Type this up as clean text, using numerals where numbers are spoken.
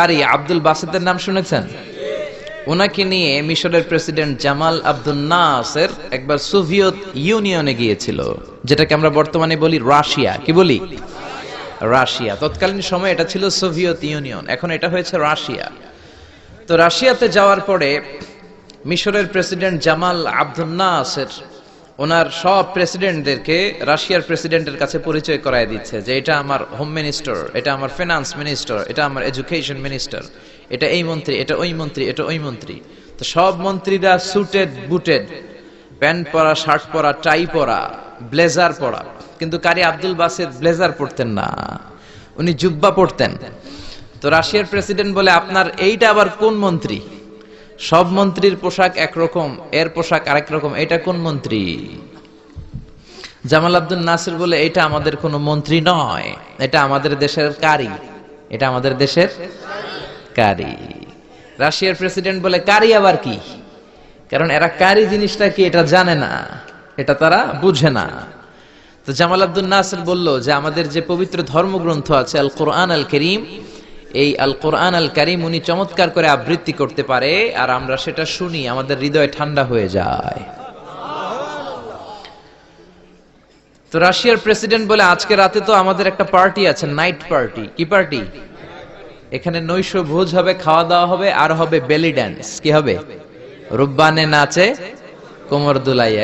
কারি আব্দুল বাসেতের নাম শুনেছেন? ওনাকে নিয়ে মিশরের প্রেসিডেন্ট জামাল আব্দুল নাসের একবার সোভিয়েত ইউনিয়নে গিয়েছিল, যেটাকে আমরা বর্তমানে বলি রাশিয়া। কি বলি? রাশিয়া। তৎকালীন সময় এটা ছিল সোভিয়েত ইউনিয়ন, এখন এটা হয়েছে রাশিয়া। তো রাশিয়াতে যাওয়ার পরে মিশরের প্রেসিডেন্ট জামাল আব্দুল নাসের ওনার সব প্রেসিডেন্টদেরকে রাশিয়ার প্রেসিডেন্টের কাছে পরিচয় করায় দিচ্ছে যে এটা আমার হোম মিনিস্টার, এটা আমার ফিনান্স মিনিস্টার, এটা আমার এডুকেশন মিনিস্টার, এটা এই মন্ত্রী, এটা ওই মন্ত্রী, এটা ওই মন্ত্রী। তো সব মন্ত্রীরা সুটেড বুটেড, প্যান্ট পরা, শার্ট পরা, টাই পরা, ব্লেজার পরা। কিন্তু কারি আব্দুল বাসেত ব্লেজার পরতেন না, উনি জুব্বা পরতেন। তো রাশিয়ার প্রেসিডেন্ট বলে, আপনার এইটা আবার কোন মন্ত্রী? সব মন্ত্রীর পোশাক একরকম, এর পোশাক আরেক রকম, এটা কোন মন্ত্রী? জামাল আব্দুল নাসির বলে, এটা আমাদের কোন মন্ত্রী নয়, এটা আমাদের দেশের কারি, এটা আমাদের দেশের কারি। রাশিয়ার প্রেসিডেন্ট বলে, কারি আবার কি? কারণ এরা কারি জিনিসটা কি এটা জানে না, এটা তারা বুঝে না। তো জামাল আব্দুল নাসির বলল যে আমাদের যে পবিত্র ধর্মগ্রন্থ আছে আল কোরআন আল করিম, এই আল কোরআন আল কারীম উনি চমৎকার করে আবৃত্তি করতে পারে, আর আমরা সেটা শুনি, আমাদের হৃদয় ঠান্ডা হয়ে যায়। তো রাশিয়ার প্রেসিডেন্ট বলে, আজকে রাতে তো আমাদের একটা পার্টি আছে, নাইট পার্টি। কি পার্টি? এখানে নৈশ ভোজ হবে, খাওয়া দাওয়া হবে, আর হবে বেলি ড্যান্স। কি হবে? রুব্বানে নাচে কোমর দুলাইয়া।